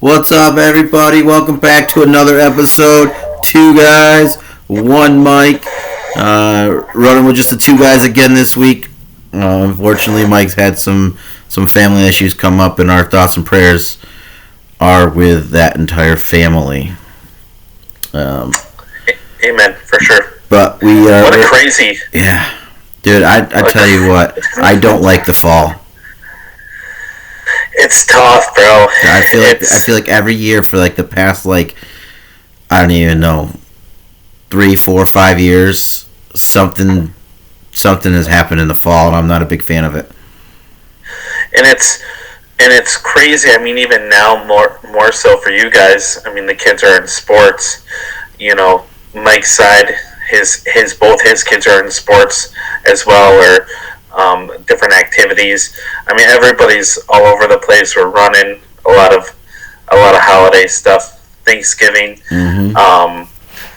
What's up, everybody? Welcome back to another episode. Two guys, one mic. Running with just the two guys again this week. Unfortunately, Mike's had some family issues come up, and our thoughts and prayers are with that entire family. Amen, for sure. But we are. What a crazy. Yeah. Dude, I tell you what, I don't like the fall. It's tough, bro. I feel like every year for like the past I don't even know 3, 4, 5 years something has happened in the fall, and I'm not a big fan of it. And it's crazy. I mean, even now more so for you guys. I mean, the kids are in sports. You know, Mike's side, both his kids are in sports as well, or different activities. I mean, everybody's all over the place. We're running a lot of holiday stuff. Thanksgiving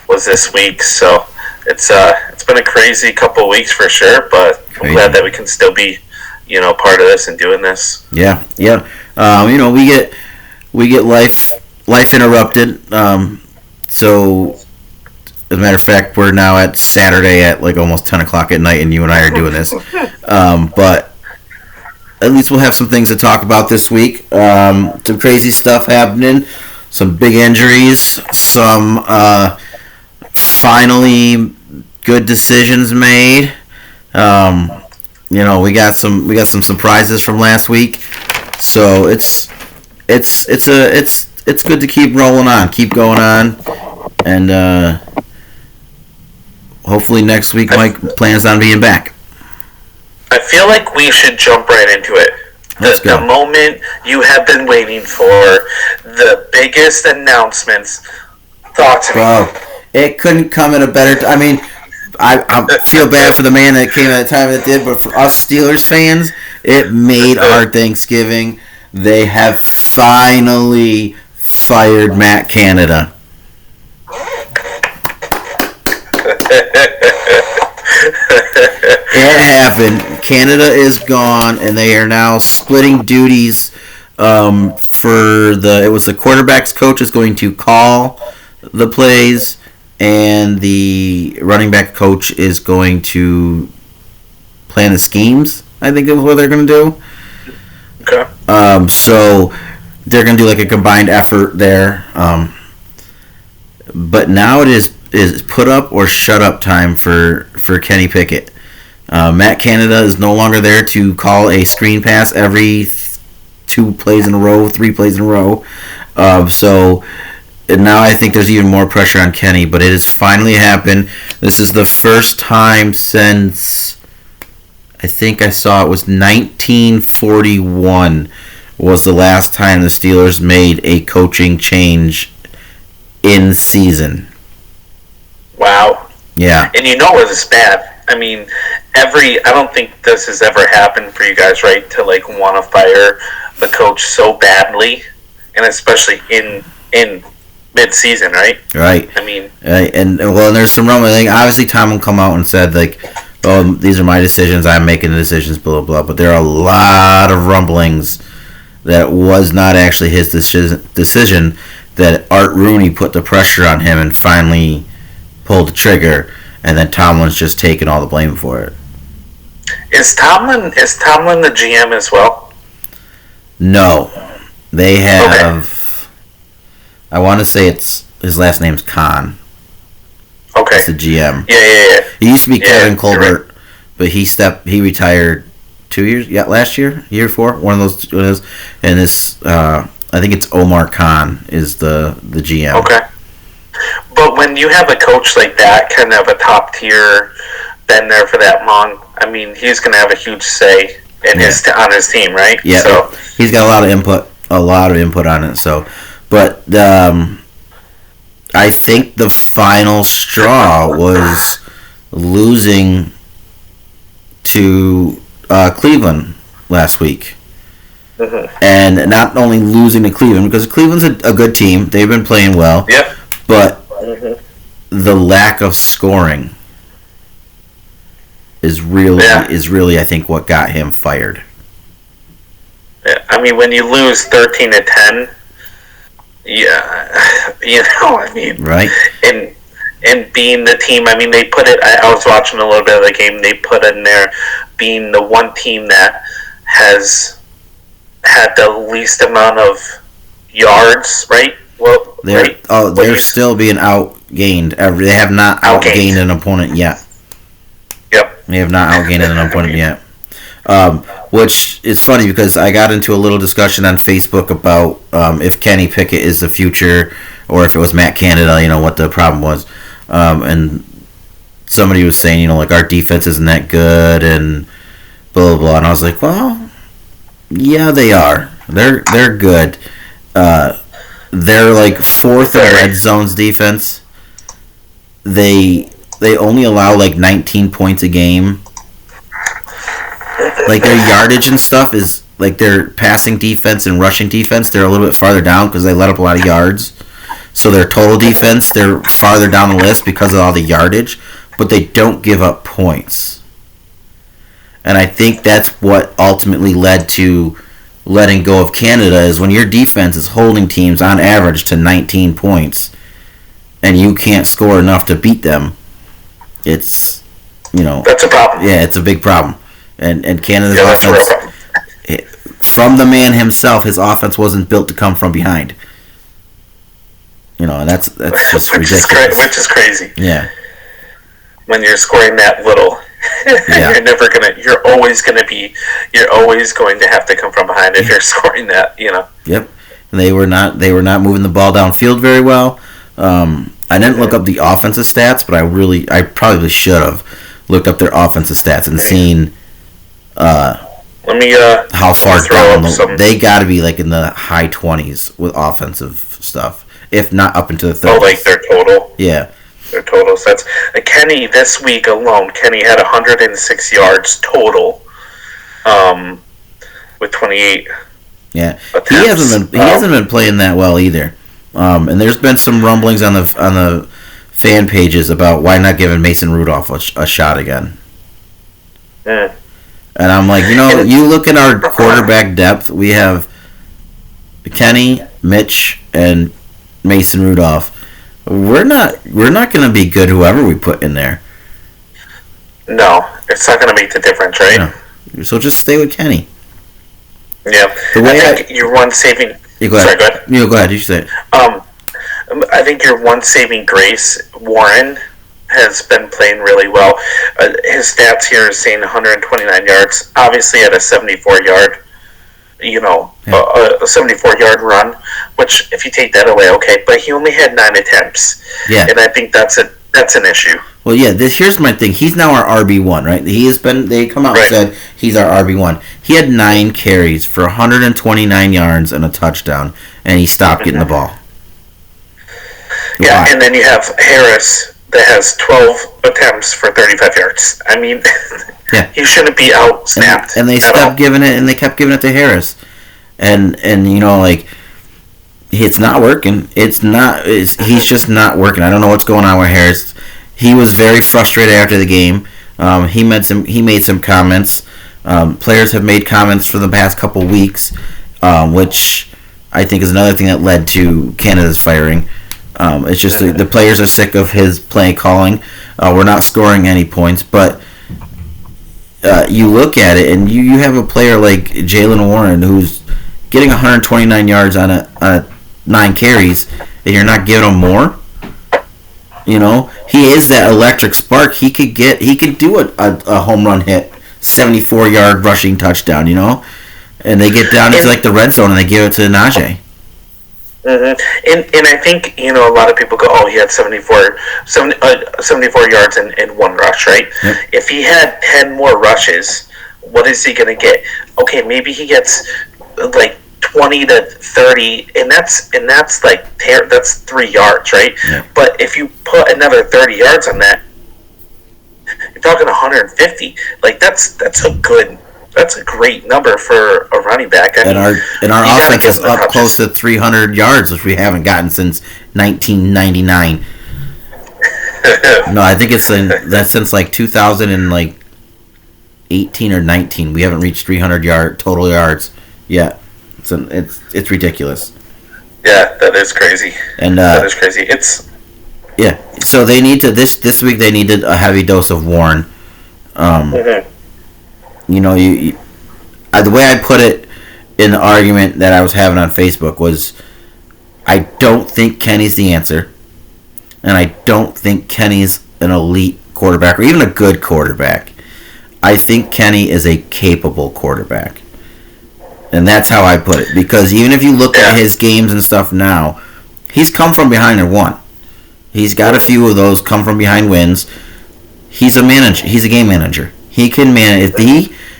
was this week, so it's been a crazy couple of weeks for sure. But I'm glad that we can still be, part of this and doing this. Yeah. We get life interrupted. So, as a matter of fact, we're now at Saturday at almost 10 o'clock at night, and you and I are doing this. But at least we'll have some things to talk about this week. Some crazy stuff happening, some big injuries, some finally good decisions made. We got some surprises from last week, so it's good to keep rolling on, keep going on, and hopefully next week Mike plans on being back. I feel like we should jump right into it. The moment you have been waiting for, the biggest announcements. Talk to me. It couldn't come at a better time. I mean, I feel bad for the man that came at the time it did, but for us Steelers fans, it made our Thanksgiving. They have finally fired Matt Canada. It happened. Canada is gone, and they are now splitting duties. It was the quarterback's coach is going to call the plays, and the running back coach is going to plan the schemes. I think is what they're going to do. Okay. So they're going to do a combined effort there. But now it is put up or shut up time for Kenny Pickett. Matt Canada is no longer there to call a screen pass every 3 plays in a row. So now I think there's even more pressure on Kenny, but it has finally happened. This is the first time since I think I saw it was 1941 was the last time the Steelers made a coaching change in season. Wow. Yeah. And it was bad. I mean, I don't think this has ever happened for you guys, right? To want to fire the coach so badly, and especially in mid-season, right? Right. I mean, and there's some rumbling. Obviously, Tom will come out and said "Oh, these are my decisions. I'm making the decisions." Blah blah. But there are a lot of rumblings that it was not actually his decision. That Art Rooney put the pressure on him and finally pulled the trigger, and then Tomlin's just taking all the blame for it. Is Tomlin the GM as well? No, they have. Okay. I want to say his last name's Khan. Okay. It's the GM. Yeah. He used to be Kevin Colbert, right. but he retired 2 years. Yeah, last year, year before, one of those. And this, I think it's Omar Khan is the GM. Okay. But when you have a coach like that, kind of a top tier, been there for that long, I mean, he's going to have a huge say on his team, right? Yeah. So he's got a lot of input on it. So, but I think the final straw was losing to Cleveland last week. Mm-hmm. And not only losing to Cleveland, because Cleveland's a good team. They've been playing well. Yep. But the lack of scoring is really I think what got him fired. I mean, when you lose 13-10, Yeah, I mean, right? and being the team, I mean, they put it. I was watching a little bit of the game. They put in there being the one team that has had the least amount of yards, right? Well, they're still being outgained. They have not outgained an opponent yet. Yep. They have not outgained an opponent yet. Which is funny because I got into a little discussion on Facebook about if Kenny Pickett is the future or if it was Matt Canada, what the problem was. And somebody was saying, like our defense isn't that good and blah, blah, blah. And I was like, well, yeah, they are. They're good. They're like fourth in red zones defense. They only allow like 19 points a game. Like their yardage and stuff is like their passing defense and rushing defense. They're a little bit farther down because they let up a lot of yards. So their total defense, they're farther down the list because of all the yardage, but they don't give up points. And I think that's what ultimately led to letting go of Canada is when your defense is holding teams on average to 19 points and you can't score enough to beat them. It's, that's a problem. Yeah, it's a big problem. And Canada's offense, from the man himself, his offense wasn't built to come from behind. And that's just ridiculous. Which is crazy. Yeah. When you're scoring that little, you're always going to have to come from behind if you're scoring that. Yep. And they were not moving the ball downfield very well. I didn't look up the offensive stats, but I probably should have looked up their offensive stats and seen. Let me how far down they got to be, like in the high 20s with offensive stuff, if not up into the 30s. Oh, like their total. Yeah, their total stats. Kenny this week alone, Kenny had 106 yards total, with 28. Yeah, attempts. He hasn't been playing that well either. And there's been some rumblings on the fan pages about why not giving Mason Rudolph a shot again. Mm. And I'm like, you look at our quarterback depth. We have Kenny, Mitch, and Mason Rudolph. We're not going to be good whoever we put in there. No, it's not going to make the difference, right? No. So just stay with Kenny. Yeah, I think your one saving. You go ahead. Sorry, go ahead. You go ahead. You say it. I think your one saving grace, Warren, has been playing really well. His stats here is saying 129 yards. Obviously, at a 74-yard, a 74-yard run. Which, if you take that away, okay. But he only had 9 attempts. Yeah, and I think that's an issue. Well, yeah. Here's my thing. He's now our RB1, right? They come out and said he's our RB1. He had 9 carries for 129 yards and a touchdown, and he stopped getting the ball. Yeah, and then you have Harris that has 12 attempts for 35 yards. I mean, yeah, he shouldn't be out snapped. And they kept giving it to Harris, and like it's not working. He's just not working. I don't know what's going on with Harris. He was very frustrated after the game. He made some comments. Players have made comments for the past couple weeks, which I think is another thing that led to Canada's firing. It's just the players are sick of his play calling. We're not scoring any points, but you look at it and you have a player like Jaylen Warren who's getting 129 yards on a 9 carries, and you're not giving him more. He is that electric spark. He could do a home run hit, 74-yard rushing touchdown. And they get down into like the red zone and they give it to Najee. Mm-hmm. And I think, a lot of people go, oh, he had 74 yards in 1 rush, right? Yep. If he had 10 more rushes, what is he going to get? Okay, maybe he gets like 20 to 30, and that's like that's 3 yards, right? Yeah. But if you put another 30 yards on that, you're talking 150. Like that's a great number for a running back. And our offense is up close to 300 yards, which we haven't gotten since 1999. No, I think that's since like 2018 or 19. We haven't reached 300 total yards yet. It's ridiculous. Yeah, that is crazy. And that is crazy. It's yeah. So they need to this week. They needed a heavy dose of Warren. You know, the way I put it in the argument that I was having on Facebook was, I don't think Kenny's the answer, and I don't think Kenny's an elite quarterback or even a good quarterback. I think Kenny is a capable quarterback. And that's how I put it. Because even if you look at his games and stuff now, he's come from behind and won. He's got a few of those come from behind wins. He's a manager. He's a game manager. He can manage.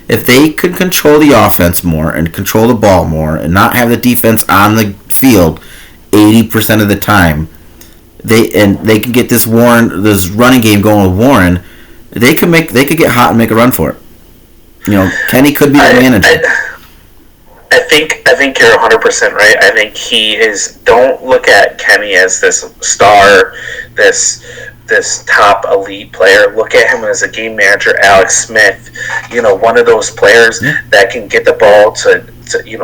If they could control the offense more and control the ball more and not have the defense on the field 80% of the time, they can get this running game going with Warren. They could get hot and make a run for it. You know, Kenny could be the manager. I think you're 100% right. I think he is. Don't look at Kenny as this star, this top elite player. Look at him as a game manager, Alex Smith. You know, one of those players that can get the ball to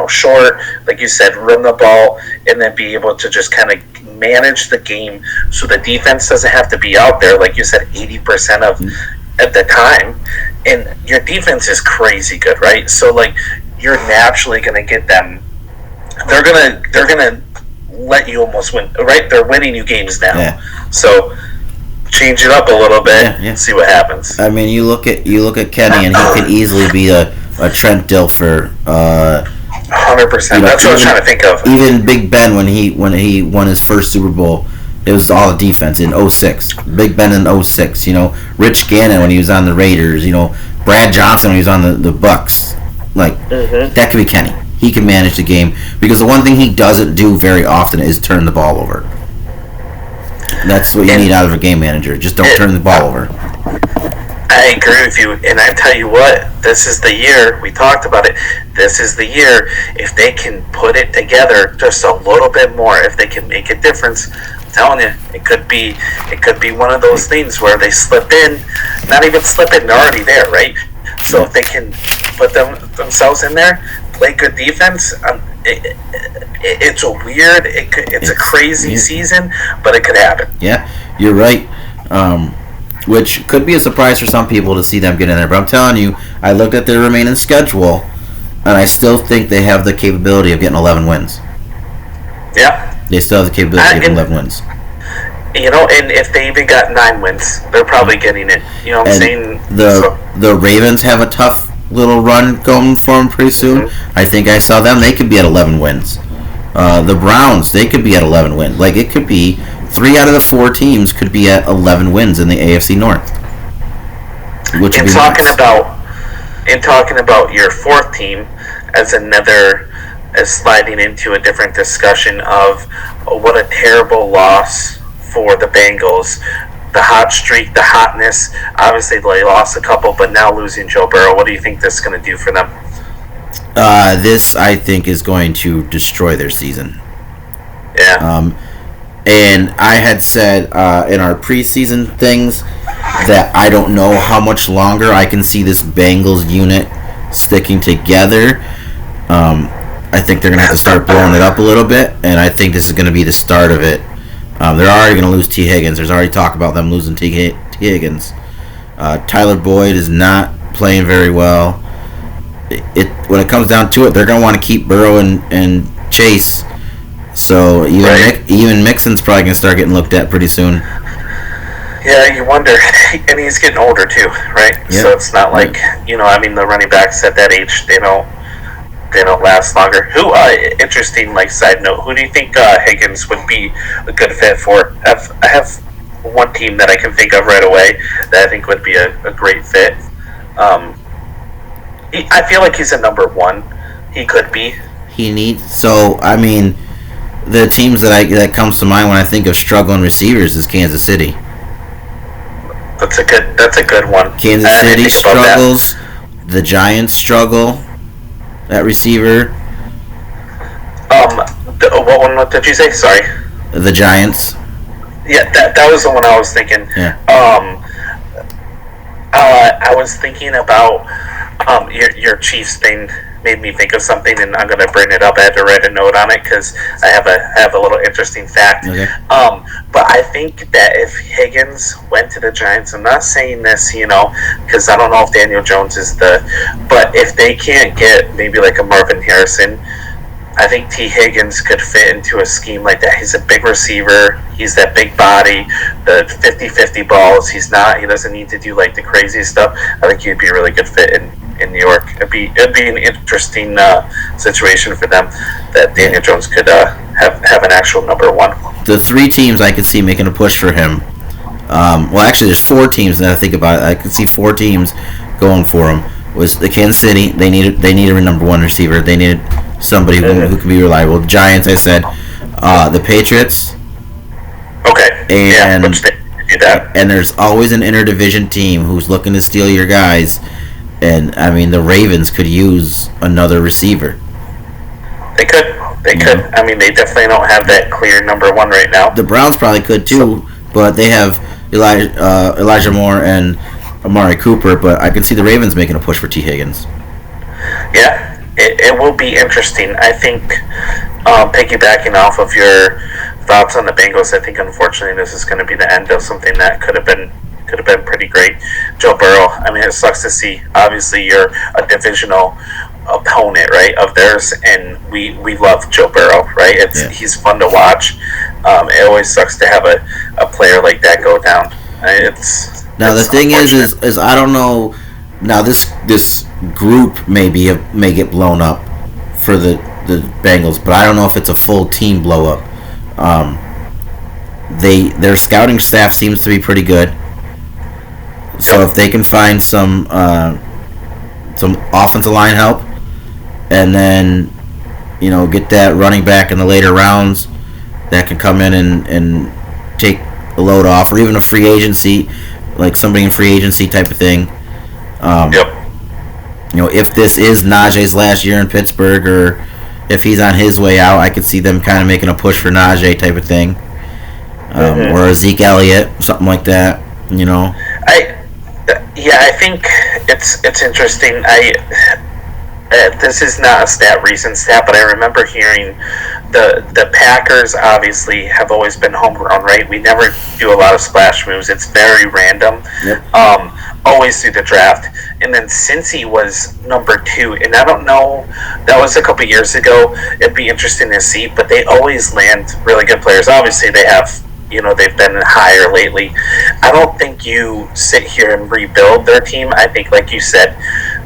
short, like you said, run the ball, and then be able to just kind of manage the game so the defense doesn't have to be out there, like you said, 80% of at the time. And your defense is crazy good, right? So like, you're naturally going to get them. They're gonna let you almost win, right? They're winning you games now. Yeah. So change it up a little bit and see what happens. I mean, you look at Kenny, and he could easily be a Trent Dilfer. 100%. That's what I was trying to think of. Even Big Ben when he won his first Super Bowl, it was all the defense in 06. Big Ben in 06. You know, Rich Gannon when he was on the Raiders. You know, Brad Johnson when he was on the Bucks. Like, that could be Kenny. He can manage the game. Because the one thing he doesn't do very often is turn the ball over. That's what you need out of a game manager. Just don't turn the ball over. I agree with you. And I tell you what, this is the year. We talked about it. This is the year. If they can put it together just a little bit more, if they can make a difference, I'm telling you, it could be one of those things where they slip in. Not even slip in, they're already there, right? So if they can put themselves in there, play good defense, it's a crazy season, but it could happen. Yeah, you're right. Which could be a surprise for some people to see them get in there. But I'm telling you, I looked at their remaining schedule, and I still think they have the capability of getting 11 wins. Yeah. They still have the capability of getting 11 wins. You know, and if they even got 9 wins, they're probably getting it. You know what I'm saying? The Ravens have a tough little run going for them pretty soon. I think I saw them. They could be at 11 wins. The Browns, they could be at 11 wins. Like, it could be 3 out of the 4 teams could be at 11 wins in the AFC North. Which would be nice. Talking about your 4th team as sliding into a different discussion of what a terrible loss for the Bengals. The hot streak, the hotness. Obviously, they lost a couple, but now losing Joe Burrow. What do you think this is going to do for them? This, I think, is going to destroy their season. Yeah. And I had said in our preseason things that I don't know how much longer I can see this Bengals unit sticking together. I think they're going to have to start blowing it up a little bit, and I think this is going to be the start of it. They're already going to lose T. Higgins. There's already talk about them losing T. Higgins. Tyler Boyd is not playing very well. When it comes down to it, they're going to want to keep Burrow and Chase. So even Mixon's probably going to start getting looked at pretty soon. Yeah, you wonder. And he's getting older too, right? Yep. So it's not like, the running backs at that age, they don't last longer. Interesting, side note, who do you think Higgins would be a good fit for? I have one team that I can think of right away that I think would be a great fit. I feel like he's a number 1. He could be. The teams that comes to mind when I think of struggling receivers is Kansas City. That's a good one. Kansas City struggles. The Giants struggle at receiver. What one did you say? Sorry. The Giants. Yeah, that was the one I was thinking. Yeah. I was thinking about your Chiefs thing made me think of something, and I'm gonna bring it up. I had to write a note on it because I have a little interesting fact. Okay. But I think that if Higgins went to the Giants, I'm not saying this, because I don't know if Daniel Jones is but if they can't get maybe like a Marvin Harrison, I think T. Higgins could fit into a scheme like that. He's a big receiver. He's that big body, the 50-50 balls. He doesn't need to do like the crazy stuff. I think he'd be a really good fit in New York. It'd be an interesting situation for them that Daniel Jones could have an actual number one. The 3 teams I could see making a push for him. Well, actually, there's 4 teams that I think about it. I could see 4 teams going for him. Was the Kansas City? They needed a number 1 receiver. They needed somebody who could be reliable. The Giants, I said. The Patriots. Okay. And which they do that. And there's always an interdivision team who's looking to steal your guys. And I mean, the Ravens could use another receiver. They could. I mean, they definitely don't have that clear number 1 right now. The Browns probably could too, but they have Elijah Moore and Amari Cooper. But I could see the Ravens making a push for T. Higgins. Yeah. It will be interesting. I think, piggybacking off of your thoughts on the Bengals, I think unfortunately this is going to be the end of something that could have been pretty great. Joe Burrow. I mean, it sucks to see. Obviously, you're a divisional opponent, right, of theirs, and we love Joe Burrow, right? He's fun to watch. It always sucks to have a player like that go down. The thing is I don't know. Now this group may get blown up for the Bengals, but I don't know if it's a full team blow up. Their scouting staff seems to be pretty good. So if they can find some offensive line help, and then get that running back in the later rounds that can come in and take a load off, or even a free agency, like somebody in free agency type of thing. If this is Najee's last year in Pittsburgh, or if he's on his way out, I could see them kind of making a push for Najee type of thing, or a Zeke Elliott, something like that. I think it's interesting. This is not a recent stat, but I remember hearing the Packers obviously have always been homegrown, right? We never do a lot of splash moves. It's very random. Yep. Always through the draft. And then Cincy was number 2, and I don't know, that was a couple years ago. It'd be interesting to see, but they always land really good players. Obviously, they have, they've been higher lately. I don't think you sit here and rebuild their team. I think, like you said,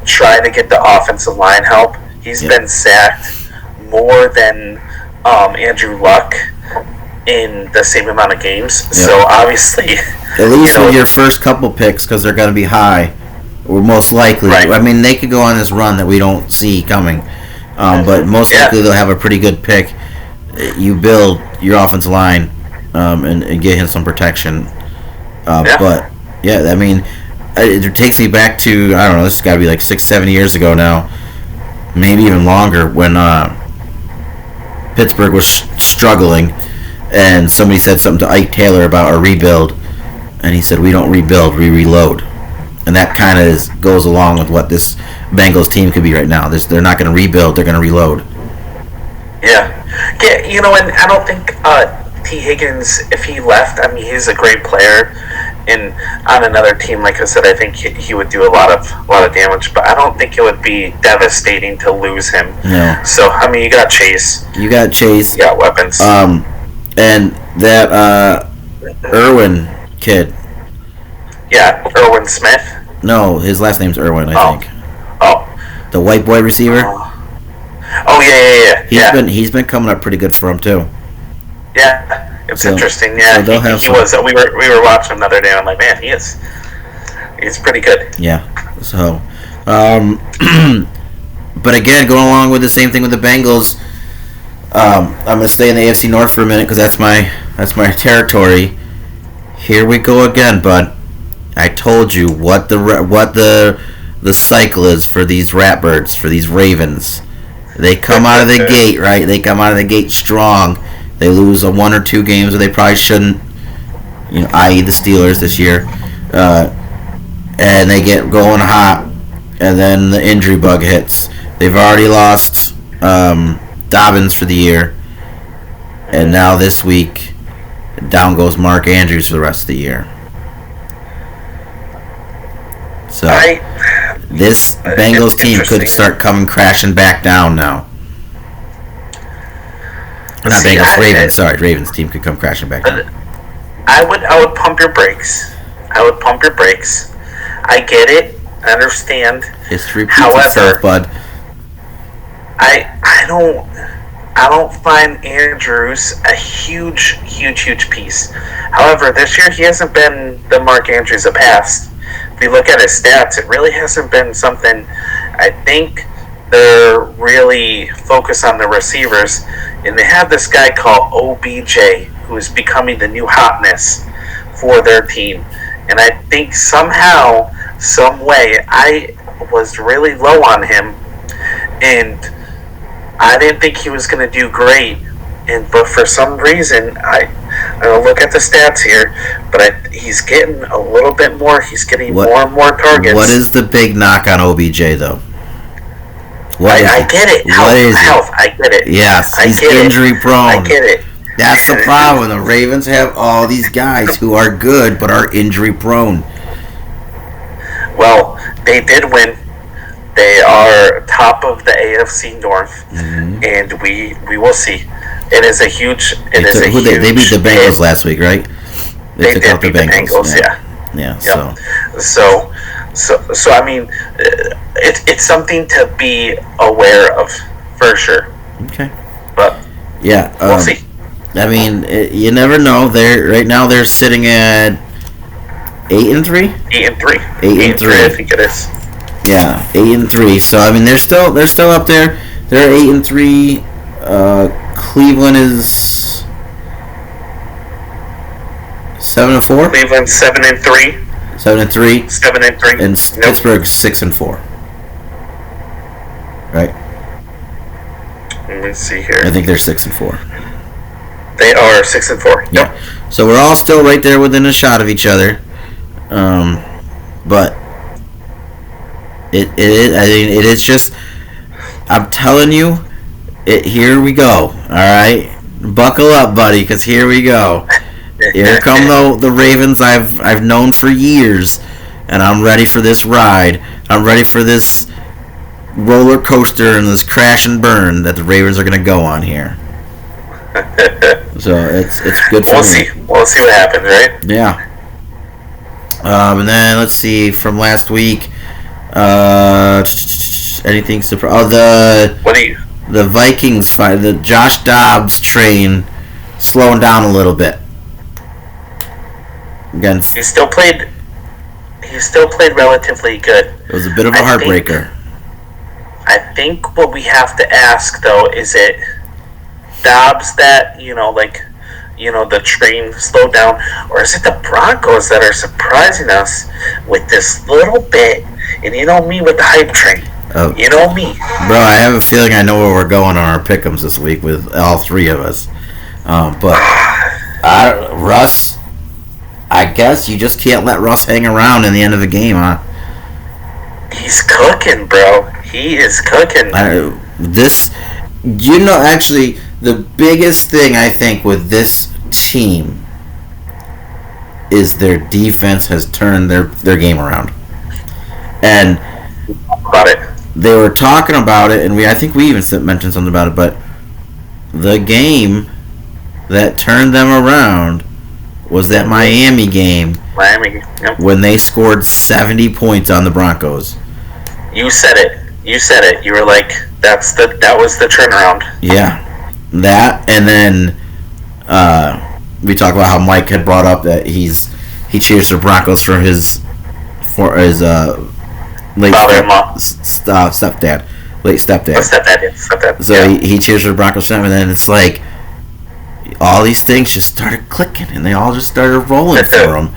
try to get the offensive line help. He's been sacked more than Andrew Luck in the same amount of games. Yep. So obviously, at least with your first couple picks, because they're going to be high, or most likely. Right. I mean, they could go on this run that we don't see coming, but most likely they'll have a pretty good pick. You build your offensive line and get him some protection. But I mean, it takes me back to, I don't know, this has got to be like 6-7 years ago now, maybe even longer, when Pittsburgh was struggling, and somebody said something to Ike Taylor about a rebuild, and he said, "We don't rebuild, we reload." And that kind of goes along with what this Bengals team could be right now. They're not going to rebuild, they're going to reload. Yeah, and I don't think T. Higgins, if he left, I mean, he's a great player, and on another team, like I said, I think he would do a lot of damage, but I don't think it would be devastating to lose him. No. So, I mean, you got Chase. You got weapons. And that Irwin kid. Yeah, Irwin Smith. No, his last name's Irwin, I think. Oh. The white boy receiver. Yeah. He's been coming up pretty good for him too. Yeah, it's interesting. Yeah, so they'll have he was. We were watching him the other day, and I'm like, man, he's pretty good. Yeah. So, but again, going along with the same thing with the Bengals, I'm gonna stay in the AFC North for a minute because that's my territory. Here we go again, bud. I told you what the cycle is for these Ratbirds, for these Ravens. They come out of the gate, right? They come out of the gate strong. They lose 1 or 2 games that they probably shouldn't, i.e. the Steelers this year. And they get going hot, and then the injury bug hits. They've already lost Dobbins for the year, and now this week, down goes Mark Andrews for the rest of the year. So this Bengals team could start coming crashing back down now. Not Bengals, Ravens. Sorry, Ravens team could come crashing back down. I would pump your brakes. I get it. I understand. History repeats itself, bud. I don't find Andrews a huge piece. However, this year he hasn't been the Mark Andrews of past. If you look at his stats, it really hasn't been something. I think they're really focused on the receivers, and they have this guy called OBJ who is becoming the new hotness for their team. And I think somehow, some way, I was really low on him, and I didn't think he was going to do great. But for some reason, I look at the stats here, but he's getting a little bit more. He's getting more and more targets. What is the big knock on OBJ, though? I get it. Health. I get it. Yes, he's injury prone. I get it. That's the problem. The Ravens have all these guys who are good but are injury prone. Well, they did win. They are top of the AFC North, and we will see. It is a huge. They beat the Bengals last week, right? They took out the Bengals. Yeah. So I mean, it's something to be aware of for sure. Okay. But yeah, we'll see. I mean, you never know. Right now they're sitting at 8-3. 8-3. 8-3. I think it is. Yeah, 8-3. So I mean, they're still up there. They're 8-3. Cleveland is 7-4. Cleveland 7-3. 7-3. 7-3. And Pittsburgh 6-4. Right. Let me see here. I think they're 6-4. They are 6-4. Yeah. Yep. So we're all still right there within a shot of each other. But it is just, I'm telling you, here we go. All right, buckle up, buddy, because here we go. Here come the Ravens I've known for years, and I'm ready for this ride. I'm ready for this roller coaster and this crash and burn that the Ravens are going to go on here. So it's good for me. We'll see what happens, right? Yeah. And then let's see from last week. Anything surprise? The Vikings fight, the Josh Dobbs train slowing down a little bit. Again, he still played relatively good. It was a bit of a heartbreaker. I think what we have to ask though is it Dobbs that the train slowed down, or is it the Broncos that are surprising us with this little bit? And you know me with the hype train. You know me. Bro, I have a feeling I know where we're going on our pick'ems this week with all three of us. But Russ, I guess you just can't let Russ hang around in the end of the game, huh? He's cooking, bro. He is cooking. Actually, the biggest thing I think with this team is their defense has turned their game around. And about it. They were talking about it, and I think we even mentioned something about it, but the game that turned them around was that Miami game. Yep. When they scored 70 points on the Broncos. You said it. You were like, that was the turnaround. Yeah. That, and then we talked about how Mike had brought up that he cheers for Broncos for his late stepdad. So he cheers for the Broncos, and then it's like all these things just started clicking, and they all just started rolling for him.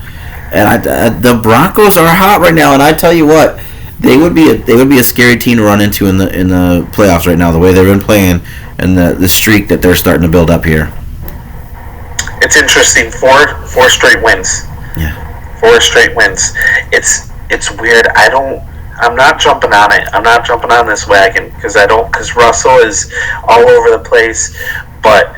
And the Broncos are hot right now, and I tell you what, they would be a scary team to run into in the playoffs right now. The way they've been playing and the streak that they're starting to build up here. It's interesting. Four straight wins. Yeah. 4 straight wins. It's weird. I'm not jumping on it. I'm not jumping on this wagon because Russell is all over the place, but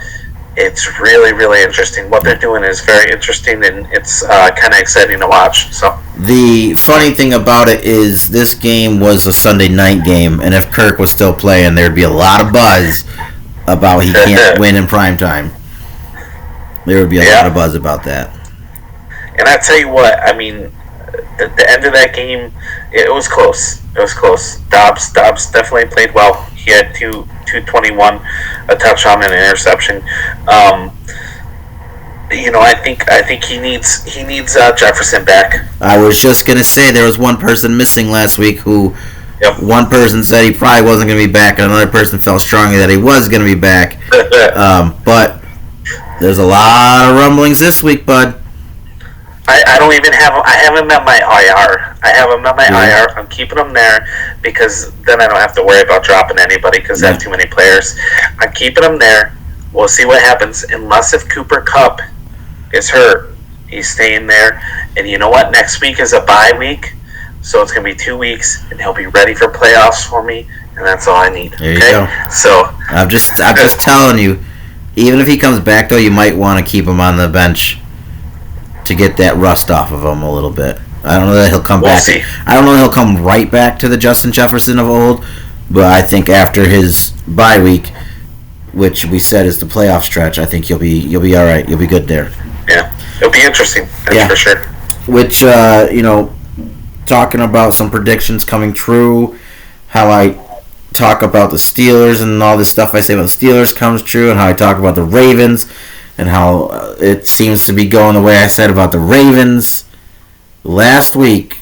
it's really, really interesting. What they're doing is very interesting, and it's kind of exciting to watch. So the funny thing about it is this game was a Sunday night game, and if Kirk was still playing, there'd be a lot of buzz about he can't win in prime time. There would be a lot of buzz about that. And I tell you what, I mean, the end of that game, it was close. It was close. Dobbs definitely played well. He had 221, a touchdown and an interception. I think he needs Jefferson back. I was just gonna say there was one person missing last week who. Yep. One person said he probably wasn't going to be back, and another person felt strongly that he was going to be back. But there's a lot of rumblings this week, bud. I don't even have. I haven't met my IR. IR. I'm keeping them there because then I don't have to worry about dropping anybody because I have too many players. I'm keeping them there. We'll see what happens. Unless if Cooper Kupp is hurt, he's staying there. And you know what? Next week is a bye week, so it's gonna be 2 weeks, and he'll be ready for playoffs for me, and that's all I need. There you go. So I'm just telling you. Even if he comes back, though, you might want to keep him on the bench to get that rust off of him a little bit. I don't know that he'll come back. See. I don't know that he'll come right back to the Justin Jefferson of old, but I think after his bye week, which we said is the playoff stretch, I think you'll be all right. You'll be good there. Yeah, it'll be interesting. That's for sure. Which talking about some predictions coming true, how I talk about the Steelers and all this stuff I say about the Steelers comes true, and how I talk about the Ravens, and how it seems to be going the way I said about the Ravens. Last week,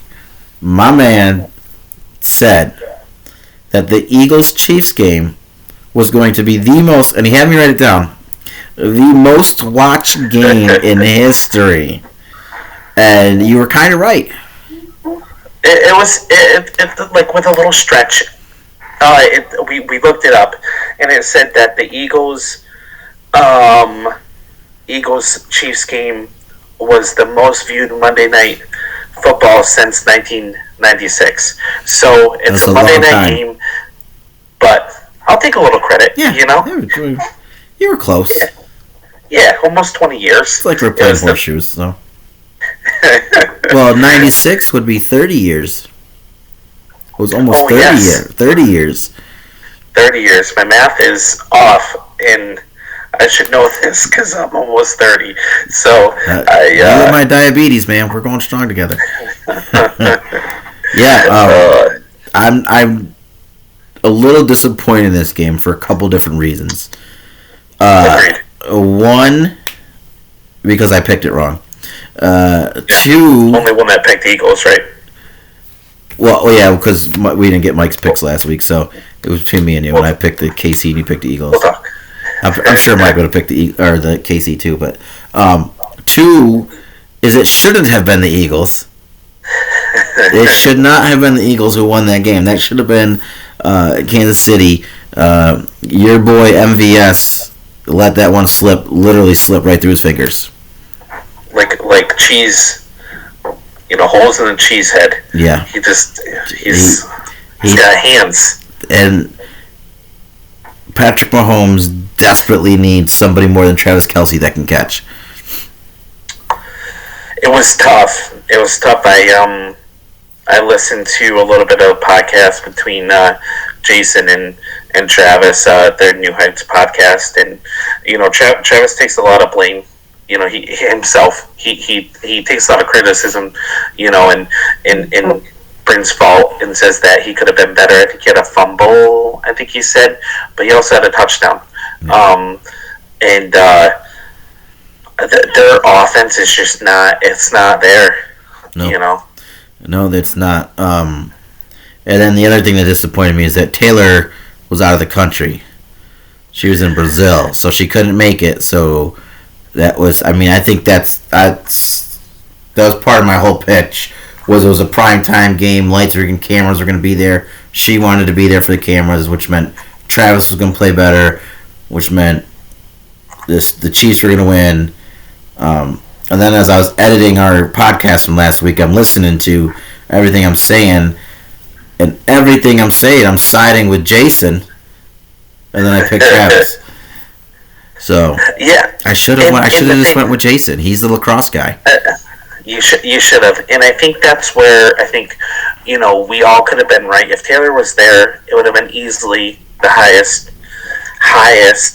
my man said that the Eagles-Chiefs game was going to be the most, and he had me write it down, the most watched game in history. And you were kind of right. It was like with a little stretch. We looked it up, and it said that the Eagles-Chiefs game was the most viewed Monday Night Football since 1996. So it's a Monday night game, but I'll take a little credit. Yeah, you were close. Yeah, almost 20 years. It's like we're playing horseshoes, so. Well, 96 would be 30 years. It was almost 30 years. 30 years. 30 years. My math is off, and I should know this because I'm almost 30. So you and my diabetes, man. We're going strong together. Yeah, I'm a little disappointed in this game for a couple different reasons. One, because I picked it wrong. Two, only one that picked the Eagles, right? Well, yeah, because we didn't get Mike's picks last week, so it was between me and you. And I picked the KC, and you picked the Eagles. We'll talk. I'm sure Mike would have picked the KC too, but two is it shouldn't have been the Eagles. It should not have been the Eagles who won that game. That should have been Kansas City. Your boy MVS let that one literally slip right through his fingers. Like cheese, holes in the cheese head. Yeah. He's got hands. And Patrick Mahomes desperately needs somebody more than Travis Kelce that can catch. It was tough. I listened to a little bit of a podcast between Jason and Travis, their New Heights podcast, and Travis takes a lot of blame. He himself he takes a lot of criticism, and brings fault and says that he could have been better. I think he had a fumble, I think he said, but he also had a touchdown. And their offense is just not there. No. No, it's not. And then the other thing that disappointed me is that Taylor was out of the country. She was in Brazil, so she couldn't make it. So that was, I think that was part of my whole pitch. It was a primetime game. Lights and cameras were going to be there. She wanted to be there for the cameras, which meant Travis was going to play better, which meant the Chiefs were going to win. And then as I was editing our podcast from last week, I'm listening to everything I'm saying, And everything I'm saying, I'm siding with Jason, and then I picked Travis. So Yeah, I should have. I should have just went with Jason. He's the lacrosse guy. you should have, and I think that's where I think we all could have been right. If Taylor was there, it would have been easily the highest,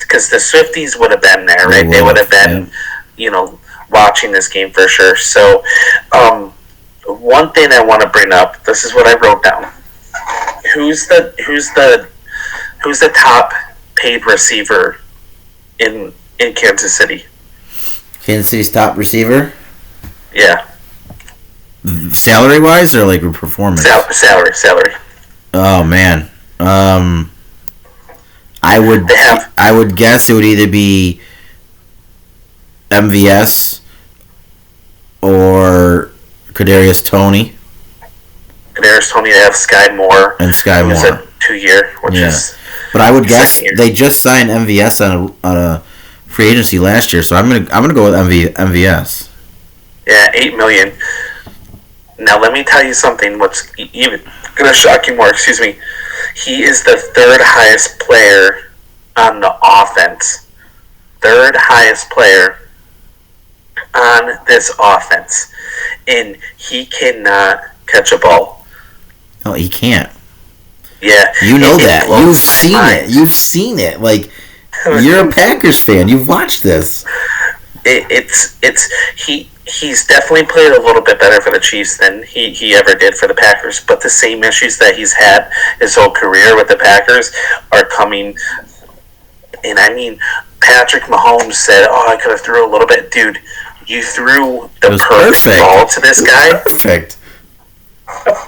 because the Swifties would have been there, right? They would have been, watching this game for sure. So, one thing I want to bring up. This is what I wrote down. Who's the top paid receiver in Kansas City? Kansas City's top receiver? Yeah. Salary wise or like performance? Salary. Oh man. I would guess it would either be MVS or Kadarius Toney. Kadarius Toney, they have Sky Moore. And Sky Moore. Who's a 2-year, which is. But I would guess they just signed MVS on a free agency last year, so I'm gonna go with MVS. Yeah, $8 million. Now let me tell you something. What's even gonna shock you more? Excuse me. He is the third highest player on the offense. Third highest player on this offense, and he cannot catch a ball. No, he can't. Yeah, you know that. You've seen it. You've seen it. Like you're a Packers fan. You've watched this. He's definitely played a little bit better for the Chiefs than he ever did for the Packers. But the same issues that he's had his whole career with the Packers are coming. And I mean, Patrick Mahomes said, "Oh, I could have threw a little bit, dude." You threw the perfect ball to this guy. Perfect.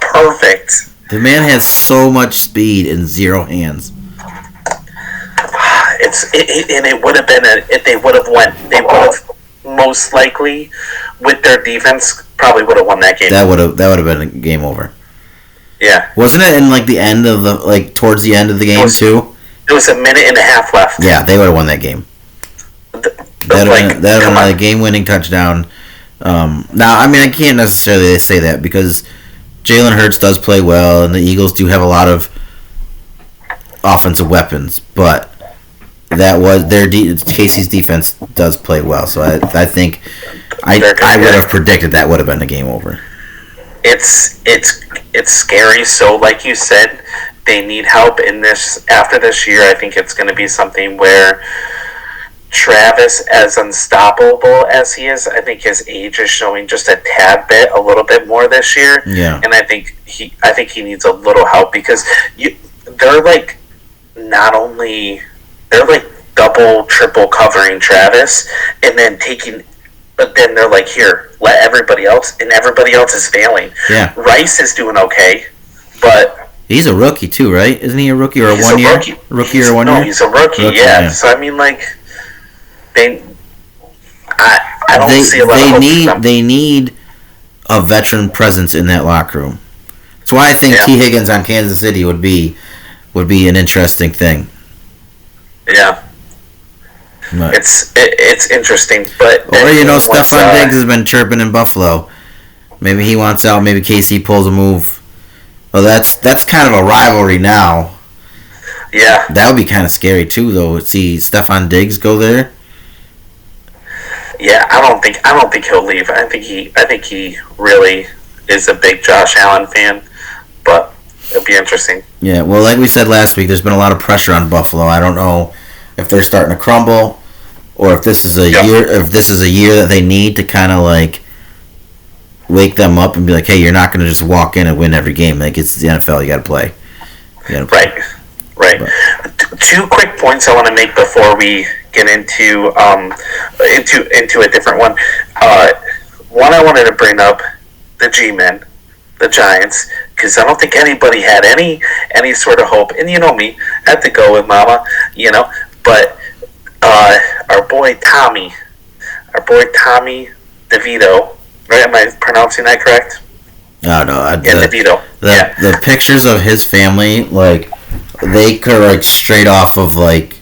Perfect. The man has so much speed and zero hands. And it would have been if they would have most likely with their defense probably would have won that game. That would have been a game over. Yeah. Wasn't it in like the end of towards the end of the game too? It was a minute and a half left. Yeah, they would have won that game. That would have been a game-winning touchdown. Now, I mean, I can't necessarily say that because Jalen Hurts does play well, and the Eagles do have a lot of offensive weapons, but that was Casey's defense does play well. So I think I would have predicted that would have been a game over. It's scary. So, like you said, they need help in this. After this year, I think it's going to be something where Travis, as unstoppable as he is, I think his age is showing just a little bit more this year. Yeah. And I think he needs a little help because they're like double, triple covering Travis, and then but then they're like, here, let everybody else, and everybody else is failing. Yeah. Rice is doing okay, but he's a rookie too, right? Isn't he a rookie or a 1 year? Rookie or 1 year? No, he's a rookie. Yeah. So I mean, like. I don't see a lot of hope. They need a veteran presence in that locker room. That's why I think T. Higgins on Kansas City would be an interesting thing. Yeah, but it's interesting, but Stephon Diggs has been chirping in Buffalo. Maybe he wants out. Maybe KC pulls a move. Well, that's kind of a rivalry now. Yeah, that would be kind of scary too, though. See Stephon Diggs go there. Yeah, I don't think he'll leave. I think he really is a big Josh Allen fan, but it'll be interesting. Yeah, well, like we said last week, there's been a lot of pressure on Buffalo. I don't know if they're starting to crumble, or if this is a year. If this is a year that they need to kind of like wake them up and be like, "Hey, you're not going to just walk in and win every game. Like it's the NFL. You got to play." Right. But 2 quick points I want to make before we get into a different one. One, I wanted to bring up the G-Men, the Giants, because I don't think anybody had any sort of hope. And you know me, I had to go with Mama, But our boy Tommy DeVito, right? Am I pronouncing that correct? No. DeVito. The pictures of his family, like they could straight off of like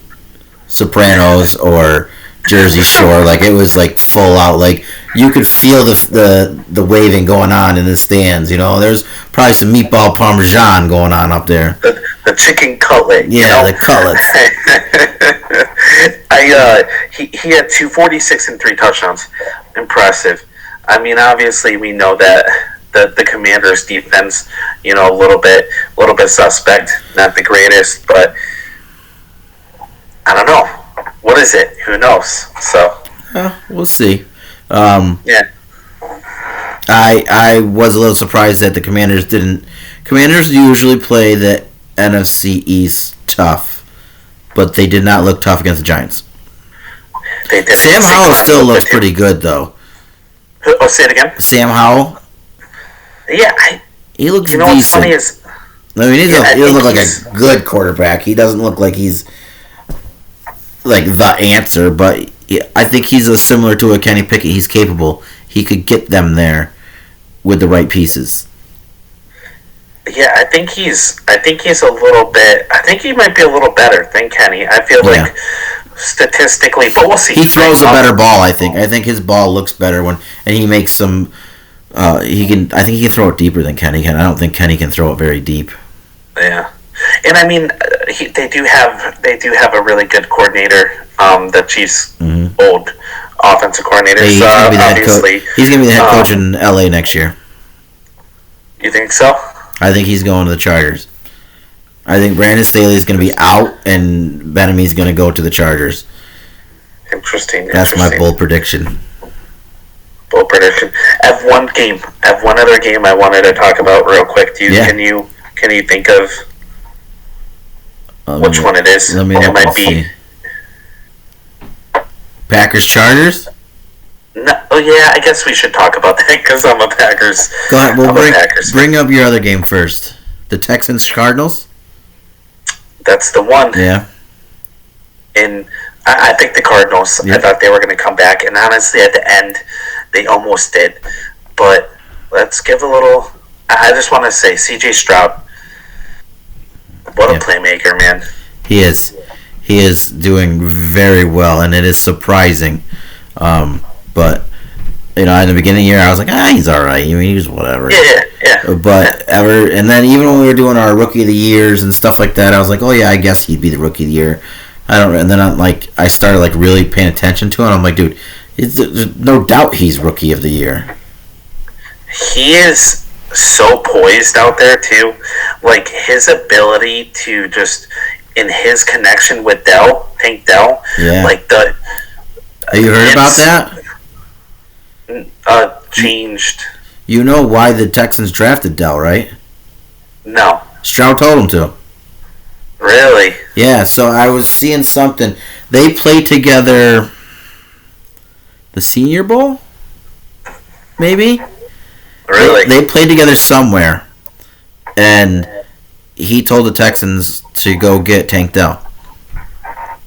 Sopranos or Jersey Shore. Like it was like full out. Like you could feel the waving going on in the stands. There's probably some meatball parmesan going on up there. The chicken cutlet. Yeah, the cutlets. He had 246 and 3 touchdowns. Impressive. I mean, obviously we know that the Commanders' defense, a little bit suspect, not the greatest, but I don't know. What is it? Who knows? So we'll see. Yeah. I was a little surprised that the Commanders didn't. Commanders usually play the NFC East tough, but they did not look tough against the Giants. They did. Sam Howell still looks pretty good, though. Oh, say it again. Sam Howell. Yeah, he looks decent. What's funny is, he doesn't look like a good quarterback. He doesn't look like he's like the answer, but I think he's similar to a Kenny Pickett. He's capable. He could get them there with the right pieces. Yeah, I think he's a little bit. I think he might be a little better than Kenny. I feel like statistically, but we'll see. He throws a better ball. I think his ball looks better and he makes some. I think he can throw it deeper than Kenny can. I don't think Kenny can throw it very deep. Yeah, and I mean, they do have a really good coordinator. The Chiefs' old offensive coordinator. Hey, he's gonna be the head coach in LA next year. You think so? I think he's going to the Chargers. I think Brandon Staley is going to be out, and Ben-Ami's going to go to the Chargers. Interesting. That's my bold prediction. Bold prediction. I have one other game I wanted to talk about real quick. Can you think of which one it is? Let me it might be Packers Chargers. No, yeah, I guess we should talk about that because I'm a Packers. Go ahead. We'll bring up your other game first. The Texans Cardinals. That's the one. Yeah. And I think the Cardinals. Yeah. I thought they were going to come back, and honestly, at the end, they almost did. But let's give a little. I just want to say, C.J. Stroud. What a playmaker, man. He is. He is doing very well, and it is surprising. But in the beginning of the year, I was like, he's all right. I mean, he's whatever. Yeah. But and then even when we were doing our Rookie of the Years and stuff like that, I was like, oh yeah, I guess he'd be the Rookie of the Year. And then I started like really paying attention to him. I'm like, dude, there's no doubt he's Rookie of the Year. He is so poised out there too. Like his ability to just in his connection with Tank Dell. Yeah. Like the. Have you heard about that? Changed. You know why the Texans drafted Dell, right? No. Stroud told him to. Really? Yeah, so I was seeing something. They played together the Senior Bowl? Maybe? Really? They played together somewhere. And he told the Texans to go get Tank Dell.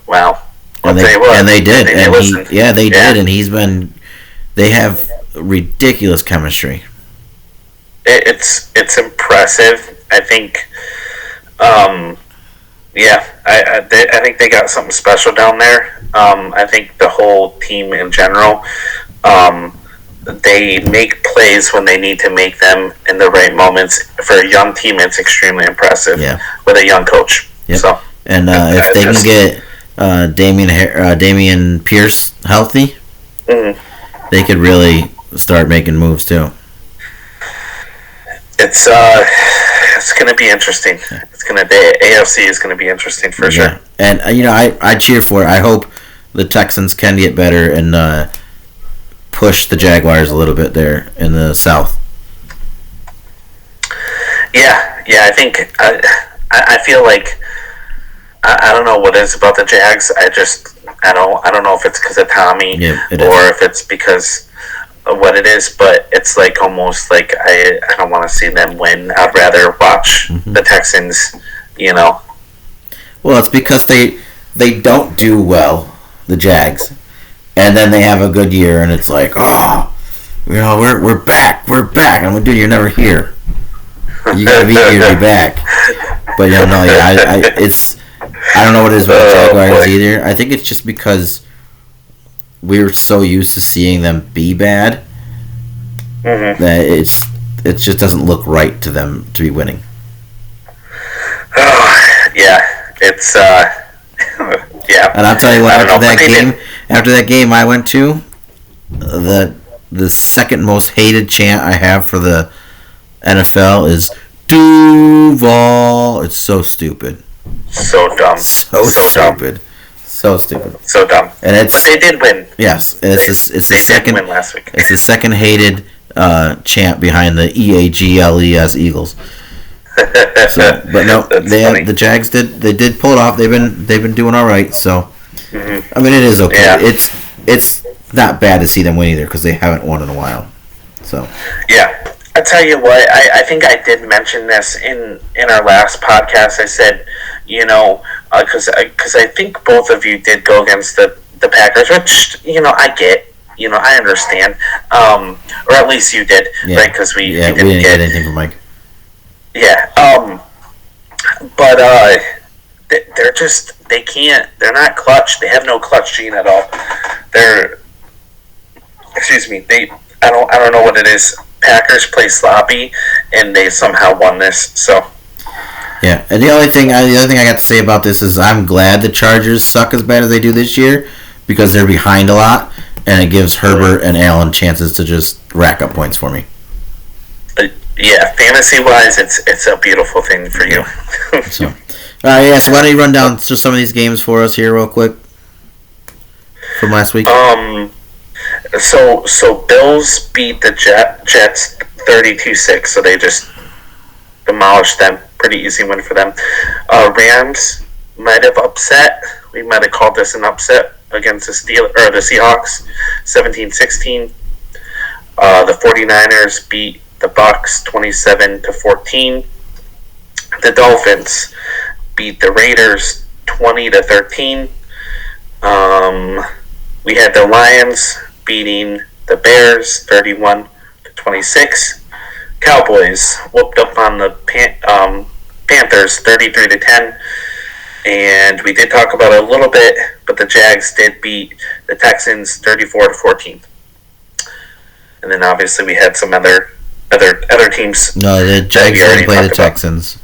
Wow. And they did. They did. And they have ridiculous chemistry. It's impressive. I think, I think they got something special down there. I think the whole team in general, they make plays when they need to make them in the right moments. For a young team, it's extremely impressive. Yeah. With a young coach. Yep. So, and if they can get Damian Pierce healthy, they could really start making moves too. It's going to be interesting. The AFC is going to be interesting for sure. And I cheer for it. I hope the Texans can get better and push the Jaguars a little bit there in the South. Yeah. I think I feel like I don't know what it is about the Jags. I don't know if it's because of Tommy or if it's because of what it is, but it's like almost like I don't want to see them win. I'd rather watch the Texans, Well, it's because they don't do well, the Jags, and then they have a good year, and it's like, we're back. I'm like, dude, you're never here. You gotta be here to be back. But I don't know what it is about the Jaguars either. I think it's just because we're so used to seeing them be bad that it just doesn't look right to them to be winning. Oh, yeah, it's yeah. And I'll tell you what, after that game I went to, the second most hated chant I have for the NFL is Duval. It's so stupid. So dumb. So stupid. Dumb. So stupid. So dumb. But they did win. Yes, it's the second. Did win last week. It's the second hated chant behind the EAGLES Eagles. So, but no, the Jags did pull it off. They've been doing all right. So, I mean, it is okay. Yeah. It's not bad to see them win either because they haven't won in a while. So. Yeah, I tell you what. I think I did mention this in our last podcast. I said, because I think both of you did go against the Packers, which I get. I understand. Or at least you did, right? Because we didn't get anything from Mike. Yeah. But they're just they're not clutch. They have no clutch gene at all. I don't know what it is. Packers play sloppy, and they somehow won this. So. Yeah, and the other thing I got to say about this is I'm glad the Chargers suck as bad as they do this year because they're behind a lot, and it gives Herbert and Allen chances to just rack up points for me. Yeah, fantasy-wise, it's a beautiful thing for you. So why don't you run down through some of these games for us here real quick from last week? So Bills beat the Jets 32-6, so they just demolished them. Pretty easy win for them. Rams might have upset. We might have called this an upset against the Seahawks, 17-16. The 49ers beat the Bucs 27-14. The Dolphins beat the Raiders 20-13. We had the Lions beating the Bears 31-26. Cowboys whooped up on the Panthers 33-10. And we did talk about it a little bit, but the Jags did beat the Texans 34-14. And then obviously we had some other teams. No, the Jags didn't play the Texans.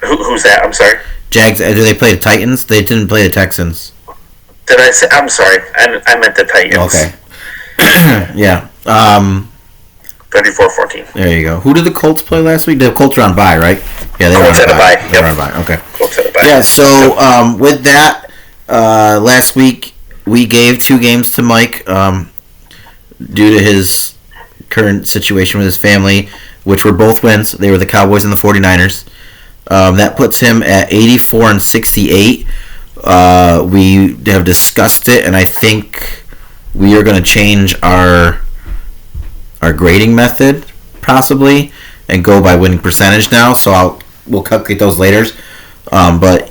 Who's that? I'm sorry. Jags. Do they play the Titans? They didn't play the Texans. Did I say? I'm sorry. I meant the Titans. Okay. Yeah. 34-14. There you go. Who did the Colts play last week? The Colts were on bye, right? Yeah, they were on bye. They were on bye. Okay. Colts had a bye. Yeah. So with that, last week we gave 2 games to Mike due to his current situation with his family, which were both wins. They were the Cowboys and the 49ers. That puts him at 84-68. We have discussed it, and I think we are going to change our grading method possibly and go by winning percentage now. So we'll calculate those later. But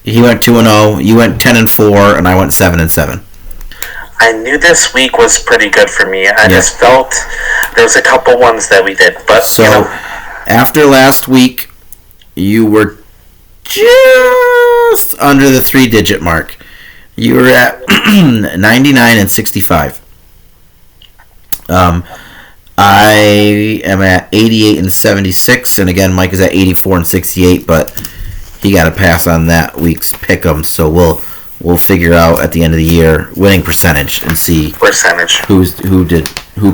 he went 2-0. You went 10-4, and I went 7-7. I knew this week was pretty good for me. I just felt there was a couple ones that we did, but so after last week, you were just under the 3-digit mark. You were at 99-65. I am at 88-76, and again, Mike is at 84-68, but he got a pass on that week's pick'em, so we'll figure out at the end of the year winning percentage and see who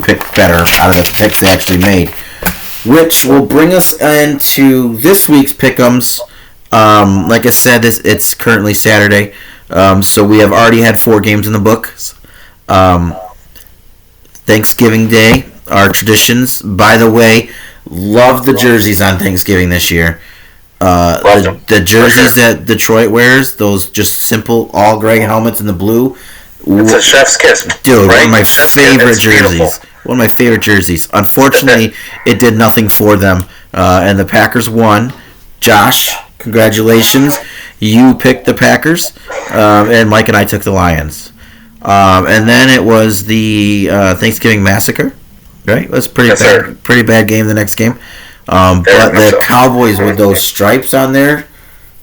picked better out of the picks they actually made, which will bring us into this week's pick'ems. Like I said, it's currently Saturday, so we have already had 4 games in the books. Thanksgiving Day, our traditions. By the way, love the jerseys on Thanksgiving this year. The jerseys that Detroit wears, those just simple all gray helmets in the blue. It's a chef's kiss, dude. Right? One of my favorite jerseys. One of my favorite jerseys. Unfortunately, it did nothing for them, and the Packers won. Josh, congratulations! You picked the Packers, and Mike and I took the Lions. And then it was the Thanksgiving Massacre, right? It was pretty bad game. The next game. But the Cowboys with those stripes on their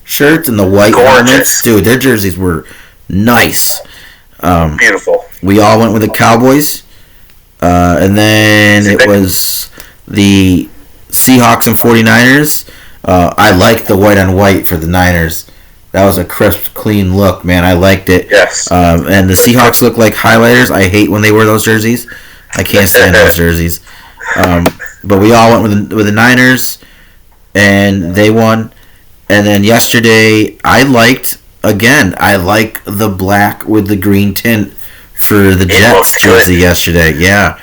shirts and the white helmets, dude, their jerseys were nice. Beautiful. We all went with the Cowboys. And then it was the Seahawks and 49ers. I liked the white on white for the Niners. That was a crisp, clean look, man. I liked it. Yes. And the Seahawks look like highlighters. I hate when they wear those jerseys. I can't stand those jerseys. But we all went with the Niners, and they won. And then yesterday, I like the black with the green tint for the Jets jersey yesterday. Yeah.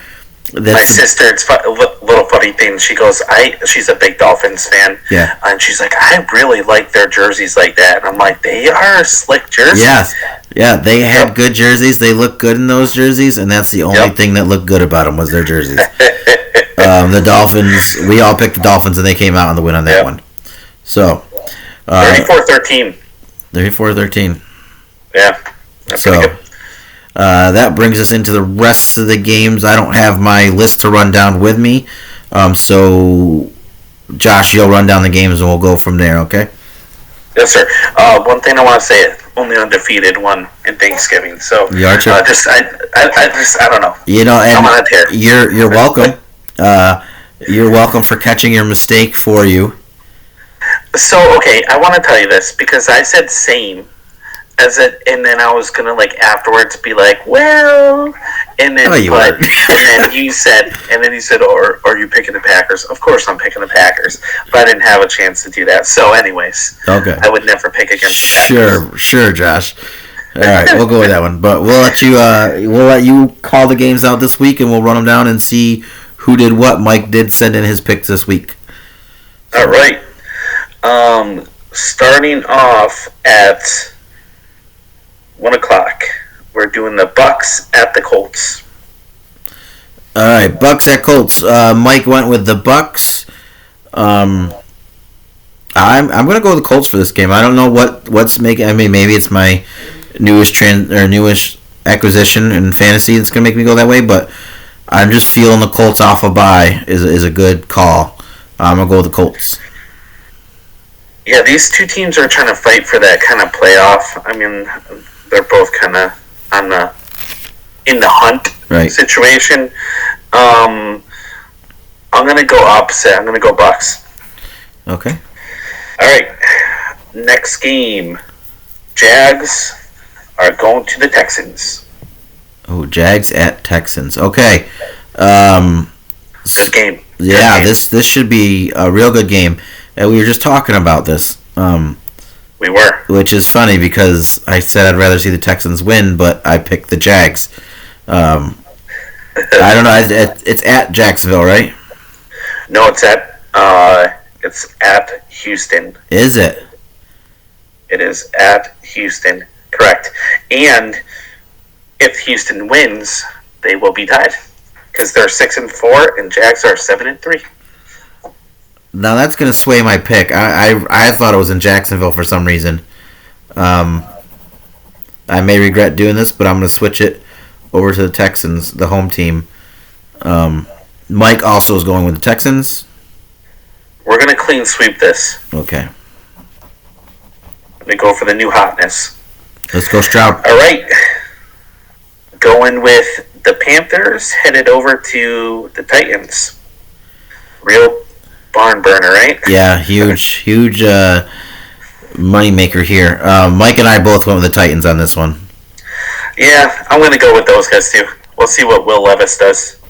My sister, it's a little funny thing. She goes, she's a big Dolphins fan. Yeah. And she's like, I really like their jerseys like that. And I'm like, they are slick jerseys. Yes. Yeah, they had good jerseys. They look good in those jerseys, and that's the only thing that looked good about them was their jerseys. The Dolphins, we all picked the Dolphins, and they came out on the win on that one. So. 34-13. 34-13. Yeah. That's pretty good. That brings us into the rest of the games. I don't have my list to run down with me. So, Josh, you'll run down the games and we'll go from there, okay? Yes, sir. One thing I want to say, only undefeated one in Thanksgiving. So, the Archer? I don't know. You know, and you're welcome. You're welcome for catching your mistake for you. So, okay, I want to tell you this because I said same. And then I was gonna afterwards be like, well, and then you said, or are you picking the Packers? Of course I'm picking the Packers, but I didn't have a chance to do that. So, anyways, okay, I would never pick against the Packers. Sure, Josh. All right, we'll go with that one, but we'll let you call the games out this week, and we'll run them down and see who did what. Mike did send in his picks this week. All right, starting off at 1 o'clock. We're doing the Bucks at the Colts. All right, Bucks at Colts. Mike went with the Bucks. I'm gonna go with the Colts for this game. I don't know what's making. I mean, maybe it's my newest acquisition in fantasy that's gonna make me go that way. But I'm just feeling the Colts off a bye is a good call. I'm gonna go with the Colts. Yeah, these two teams are trying to fight for that kind of playoff. I mean, they're both kind of in the hunt situation. I'm going to go opposite. I'm going to go Bucks. Okay. All right. Next game. Jags are going to the Texans. Oh, Jags at Texans. Okay. Good game. Yeah, this should be a real good game. And we were just talking about this. We were. Which is funny because I said I'd rather see the Texans win, but I picked the Jags. I don't know. It's at Jacksonville, right? No, it's at Houston. Is it? It is at Houston. Correct. And if Houston wins, they will be tied because they're 6-4 and Jags are 7-3. Now that's going to sway my pick. I thought it was in Jacksonville for some reason. I may regret doing this, but I'm going to switch it over to the Texans, the home team. Mike also is going with the Texans. We're going to clean sweep this. Okay. I'm going to go for the new hotness. Let's go Stroud. All right. Going with the Panthers, headed over to the Titans. Real barn burner, right? Yeah, huge money maker here. Mike and I both went with the Titans on this one. Yeah, I'm going to go with those guys too. We'll see what Will Levis does.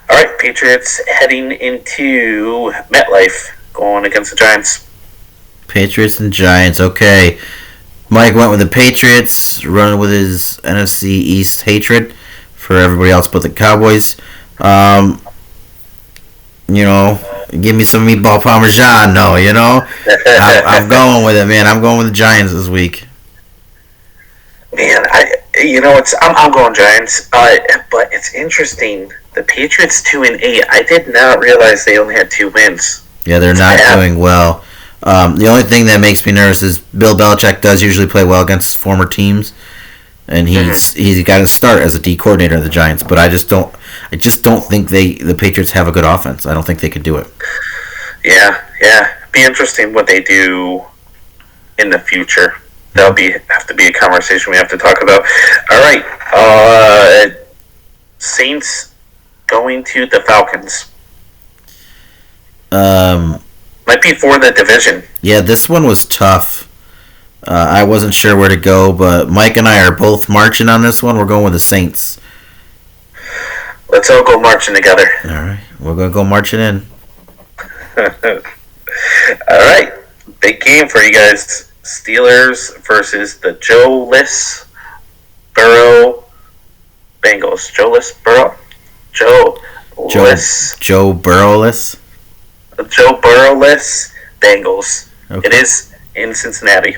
All right, Patriots heading into MetLife, going against the Giants. Patriots and Giants, okay. Mike went with the Patriots, running with his NFC East hatred for everybody else but the Cowboys. Give me some meatball parmesan. No, I'm going with it, man. I'm going with the Giants this week. Man, I'm going Giants. But it's interesting. The Patriots 2-8. I did not realize they only had 2 wins. Yeah, they're not doing well. The only thing that makes me nervous is Bill Belichick does usually play well against former teams, and he's got to start as a D coordinator of the Giants. But I just don't think the Patriots have a good offense. I don't think they could do it. Yeah. Be interesting what they do in the future. that'll have to be a conversation we have to talk about. All right, Saints going to the Falcons. Might be for the division. Yeah, this one was tough. I wasn't sure where to go, but Mike and I are both marching on this one. We're going with the Saints. Let's all go marching together. All right, we're gonna go marching in. All right, big game for you guys. Steelers versus the Joe-less Burrow Bengals. Joe-less Burrow? Joe Burrow-less? Joe Burrow-less Bengals. Okay. It is in Cincinnati.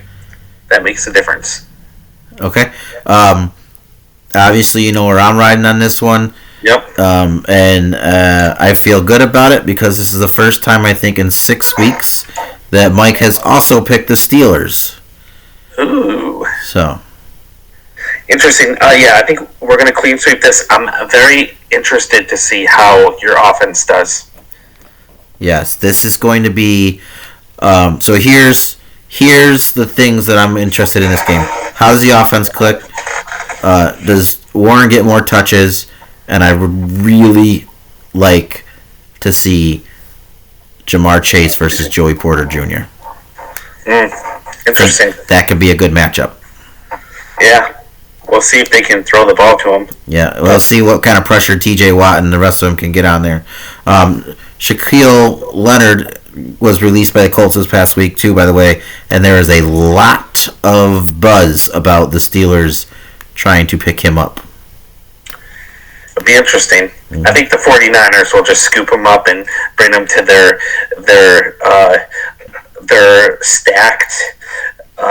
That makes a difference. Okay. Obviously, you know where I'm riding on this one. Yep. And I feel good about it because this is the first time, I think, in 6 weeks that Mike has also picked the Steelers. Ooh. So. Interesting. Yeah, I think we're going to clean sweep this. I'm very interested to see how your offense does. Yes, this is going to be. So here's the things that I'm interested in this game. How does the offense click? Does Warren get more touches? And I would really like to see Jamar Chase versus Joey Porter Jr. Interesting. That could be a good matchup. Yeah. We'll see if they can throw the ball to him. Yeah, we'll see what kind of pressure T.J. Watt and the rest of them can get on there. Shaquille Leonard was released by the Colts this past week, too, by the way, and there is a lot of buzz about the Steelers trying to pick him up. It'll be interesting. Mm-hmm. I think the 49ers will just scoop him up and bring him to their stacked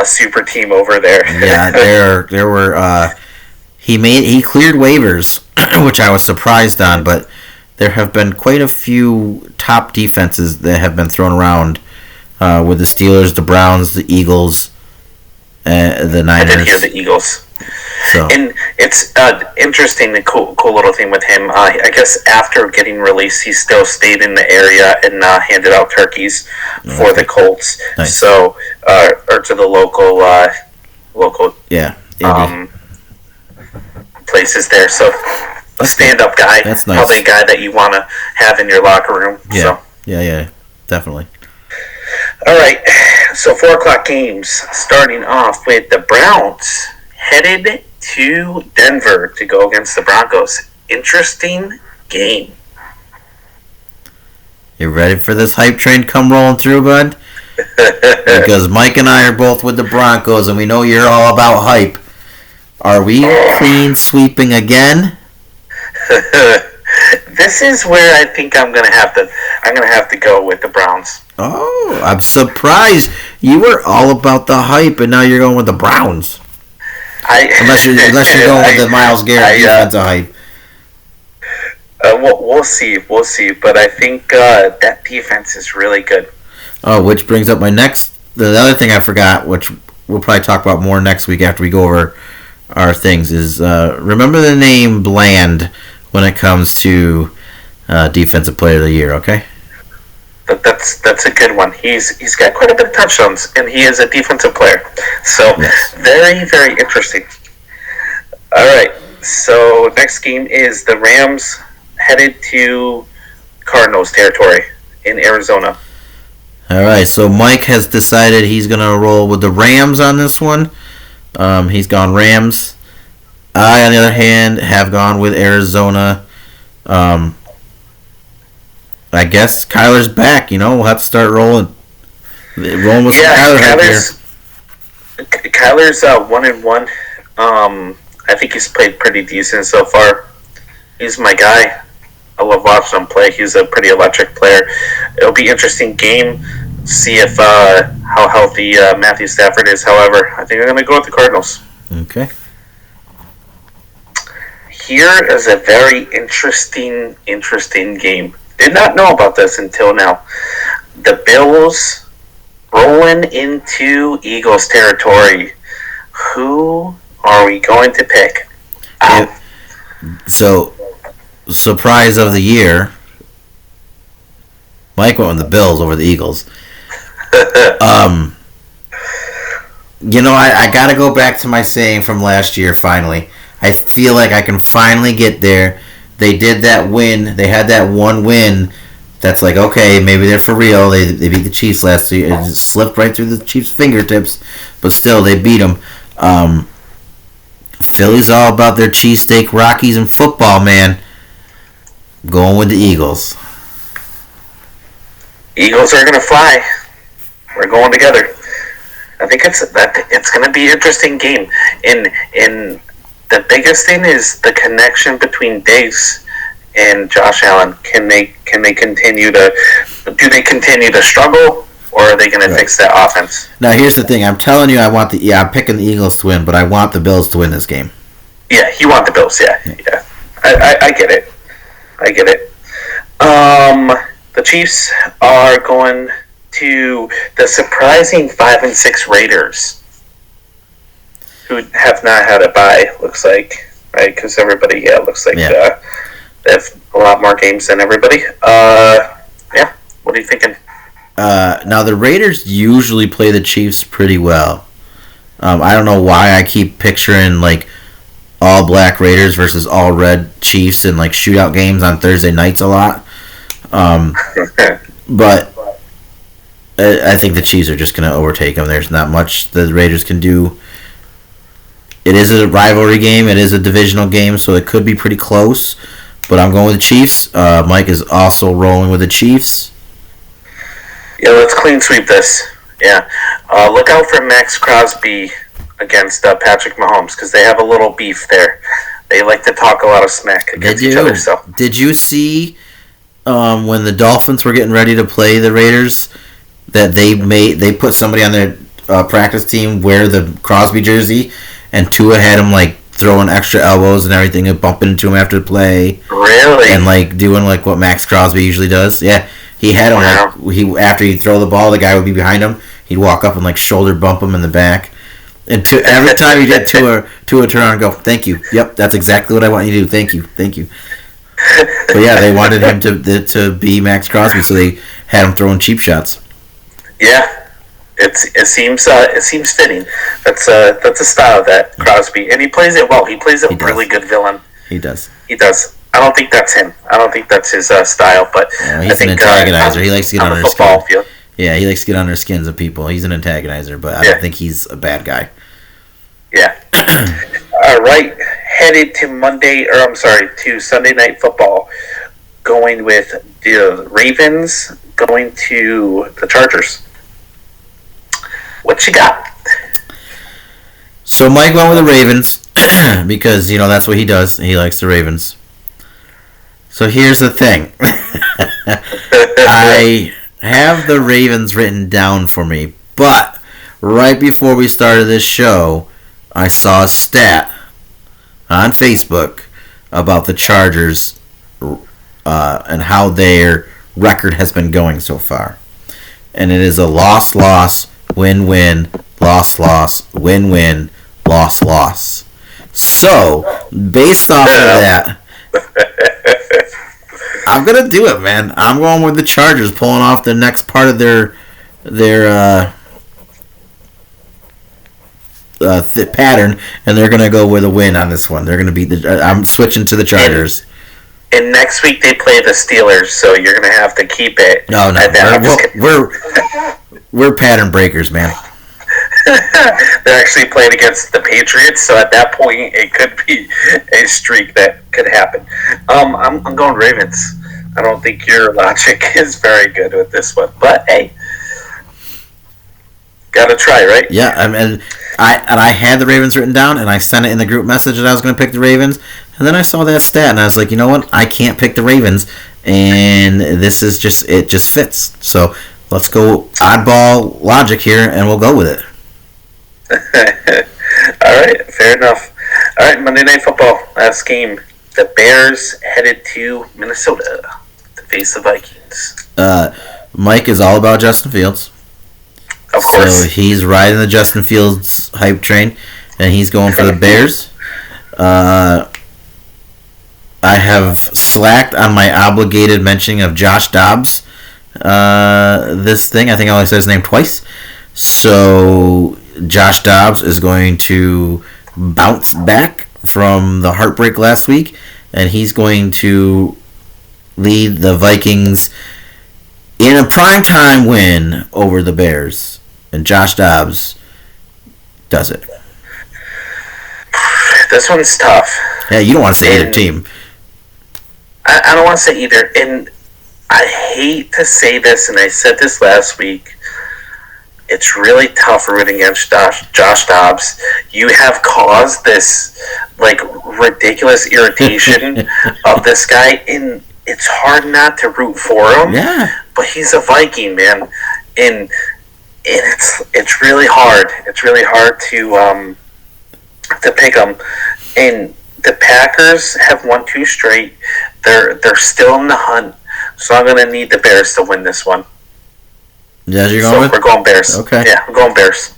super team over there. Yeah, there were he cleared waivers, which I was surprised on, but there have been quite a few top defenses that have been thrown around with the Steelers, the Browns, the Eagles, the Niners. I did hear the Eagles. So. And it's interesting, the cool little thing with him. I guess after getting released, he still stayed in the area and handed out turkeys for the Colts. Nice. So, or to the local places there. So, a stand-up guy. That's nice. Probably a guy that you want to have in your locker room. Yeah. So. Yeah, definitely. All right. So 4:00 games. Starting off with the Browns headed to Denver to go against the Broncos. Interesting game. You ready for this hype train come rolling through, bud? Because Mike and I are both with the Broncos, and we know you're all about hype. Are we clean sweeping again? This is where I think I'm gonna have to go with the Browns. Oh, I'm surprised. You were all about the hype, and now you're going with the Browns. Unless you're going with the Myles Garrett defensive hype. We'll see, but I think that defense is really good. Oh, which brings up the other thing I forgot, which we'll probably talk about more next week after we go over our things, is remember the name Bland when it comes to Defensive Player of the Year, okay? That's a good one. He's got quite a bit of touchdowns, and he is a defensive player. So, yes. Very, very interesting. All right, so next game is the Rams headed to Cardinals territory in Arizona. All right, so Mike has decided he's going to roll with the Rams on this one. He's gone Rams. I, on the other hand, have gone with Arizona. I guess Kyler's back. We'll have to start rolling with some Kyler here. Kyler's 1-1. I think he's played pretty decent so far. He's my guy. I love watching him play. He's a pretty electric player. It'll be an interesting game. See if how healthy Matthew Stafford is. However, I think I'm going to go with the Cardinals. Okay. Here is a very interesting game. Did not know about this until now. The Bills rolling into Eagles territory. Who are we going to pick? So, surprise of the year. Mike went with the Bills over the Eagles. I got to go back to my saying from last year, finally. I feel like I can finally get there. They did that win. They had that one win that's like, okay, maybe they're for real. They beat the Chiefs last year. It just slipped right through the Chiefs' fingertips, but still, they beat them. Philly's all about their cheesesteak Rockies and football, man. Going with the Eagles. Eagles are going to fly. We're going together. I think it's going to be an interesting game. In the biggest thing is the connection between Diggs and Josh Allen. Can they continue to struggle, or are they going to fix that offense? Now here's the thing. I'm telling you, I'm picking the Eagles to win, but I want the Bills to win this game. Yeah, you want the Bills. Yeah. I get it. The Chiefs are going to the surprising 5-6 Raiders, who have not had a bye. Looks like, right? Because everybody, looks like they have a lot more games than everybody. What are you thinking? Now the Raiders usually play the Chiefs pretty well. I don't know why I keep picturing like all black Raiders versus all red Chiefs in like shootout games on Thursday nights a lot. But I think the Chiefs are just going to overtake them. There's not much the Raiders can do. It is a rivalry game. It is a divisional game, so it could be pretty close. But I'm going with the Chiefs. Mike is also rolling with the Chiefs. Yeah, let's clean sweep this. Yeah. Look out for Max Crosby against Patrick Mahomes, because they have a little beef there. They like to talk a lot of smack against each other. So. Did you see when the Dolphins were getting ready to play the Raiders that they put somebody on their practice team wear the Crosby jersey, and Tua had him like throwing extra elbows and everything and bumping into him after the play. Really? And like doing like what Max Crosby usually does. Yeah. He had him like after he'd throw the ball, the guy would be behind him. He'd walk up and like shoulder bump him in the back. And every time he did Tua turn on and go, "Thank you. Yep, that's exactly what I want you to do. Thank you." But yeah, they wanted him to be Max Crosby, so they had him throwing cheap shots. Yeah, it seems fitting. That's a style that Crosby, and he plays it well. He plays a really good villain. He does. I don't think that's him. I don't think that's his style. But he's I think an antagonizer. He likes to get under his skin. Field. Yeah, he likes to get under the skins of people. He's an antagonizer, but I don't think he's a bad guy. Yeah. All right. Headed to Sunday Night Football. Going with the Ravens. Going to the Chargers. What you got? So Mike went with the Ravens because that's what he does. He likes the Ravens. So here's the thing. I have the Ravens written down for me, but right before we started this show, I saw a stat on Facebook about the Chargers and how their record has been going so far. And it is a loss, win-win, loss, win-win, loss. So, based off of that, I'm going to do it, man. I'm going with the Chargers, pulling off the next part of their pattern, and they're going to go with a win on this one. They're going to beat I'm switching to the Chargers. And next week they play the Steelers, so you're going to have to keep it. No, we're pattern breakers, man. They're actually playing against the Patriots, so at that point it could be a streak that could happen. I'm going Ravens. I don't think your logic is very good with this one, but hey, gotta try, right? Yeah, I had the Ravens written down, and I sent it in the group message that I was going to pick the Ravens, and then I saw that stat, and I was like, you know what? I can't pick the Ravens, and this is it just fits. So let's go oddball logic here, and we'll go with it. All right, fair enough. All right, Monday Night Football, last game. The Bears headed to Minnesota to face the Vikings. Mike is all about Justin Fields. Of course. So he's riding the Justin Fields hype train, and he's going for the Bears. I have slacked on my obligated mentioning of Josh Dobbs this thing. I think I only said his name twice. So Josh Dobbs is going to bounce back from the heartbreak last week, and he's going to lead the Vikings in a primetime win over the Bears. And Josh Dobbs does it. This one's tough. Yeah, you don't want to say either team. I don't want to say either. And I hate to say this, and I said this last week. It's really tough rooting against Josh Dobbs. You have caused this ridiculous irritation of this guy, and it's hard not to root for him. Yeah. But he's a Viking, man, and it's really hard. It's really hard to pick him. And the Packers have won 2 straight. They're still in the hunt, so I'm gonna need the Bears to win this one. Yeah, you're going with? We're going Bears. Okay. Yeah, we're going Bears.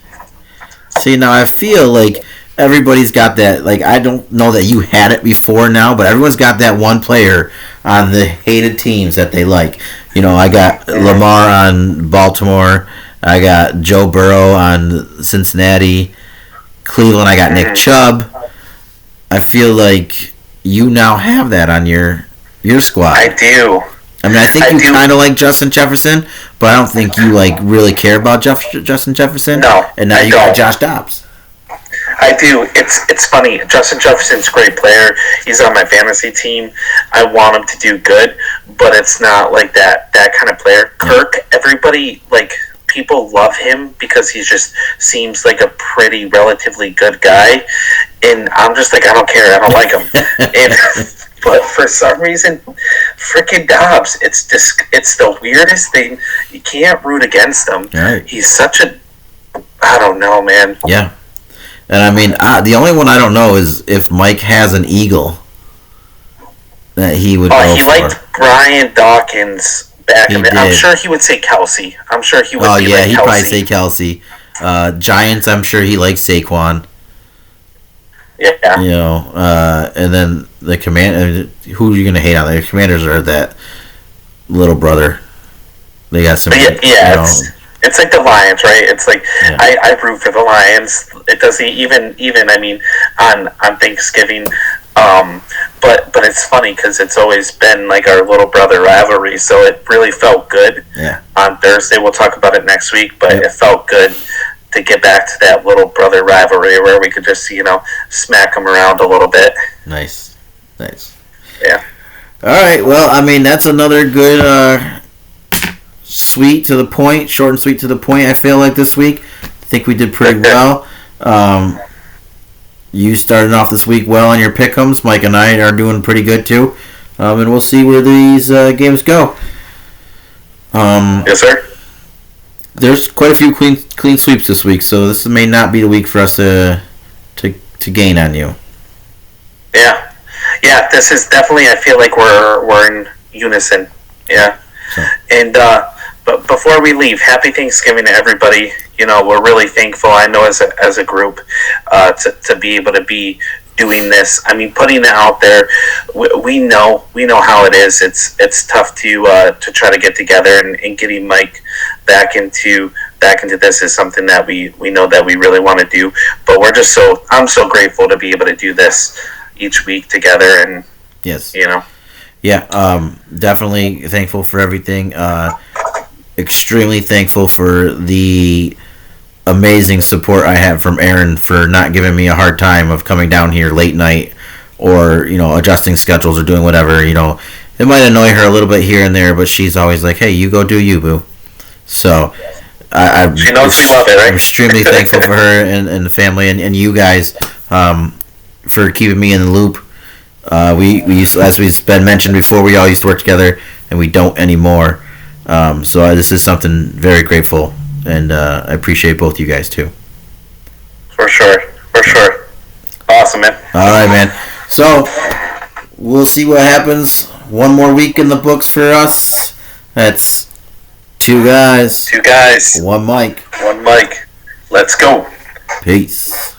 See, now I feel like everybody's got that. Like, I don't know that you had it before now, but everyone's got that one player on the hated teams that they like. You know, I got Lamar on Baltimore. I got Joe Burrow on Cincinnati. Cleveland, I got Nick Chubb. I feel like you now have that on your squad. I do. I mean, I think you kind of like Justin Jefferson, but I don't think you really care about Justin Jefferson. No, and now you got Josh Dobbs. I do. It's funny. Justin Jefferson's a great player. He's on my fantasy team. I want him to do good, but it's not like that kind of player. Kirk, everybody people love him because he just seems like a pretty relatively good guy, and I'm just like, I don't care. I don't like him. But for some reason, freaking Dobbs, it's the weirdest thing. You can't root against him. Right. He's such a, I don't know, man. Yeah. And I mean, the only one I don't know is if Mike has an eagle that he would go he for. liked Brian Dawkins back in the day. I'm sure he would say Kelsey. I'm sure he would be he'd Kelsey. Probably say Kelsey. Giants, I'm sure he likes Saquon. Yeah. You know, and then the command. Who are you going to hate on? The Commanders are that little brother. They got some. Yeah, it's like the Lions, right? It's like I root for the Lions. It doesn't even. I mean, on Thanksgiving. But it's funny because it's always been like our little brother rivalry, so it really felt good. Yeah. On Thursday, we'll talk about it next week, but it felt good to get back to that little brother rivalry where we could just, smack them around a little bit. Nice. Yeah. All right. Well, I mean, that's another good, sweet to the point, short and sweet to the point. I feel like this week, I think we did pretty well. You started off this week well on your pick'ems. Mike and I are doing pretty good too, and we'll see where these games go. Yes, sir. There's quite a few clean sweeps this week, so this may not be the week for us to gain on you. Yeah. This is definitely. I feel like we're in unison. Yeah. So. And but before we leave, happy Thanksgiving to everybody. We're really thankful. I know as a group to be able to be doing this. I mean, putting it out there. We know how it is. It's tough to try to get together and getting Mike back into this is something that we know that we really want to do. But I'm so grateful to be able to do this each week together. And yes, Yeah, definitely thankful for everything. Extremely thankful for the amazing support I have from Erin for not giving me a hard time of coming down here late night or, adjusting schedules or doing whatever. It might annoy her a little bit here and there, but she's always like, hey, you go do you, boo. So she knows you love it, right? I'm extremely thankful for her and the family and you guys for keeping me in the loop. We used to, as we've been mentioned before, we all used to work together, and we don't anymore. So this is something very grateful, and I appreciate both you guys too. For sure. Awesome, man. All right, man. So we'll see what happens. One more week in the books for us. That's 2 guys. 2 guys. 1 mic. 1 mic. Let's go. Peace.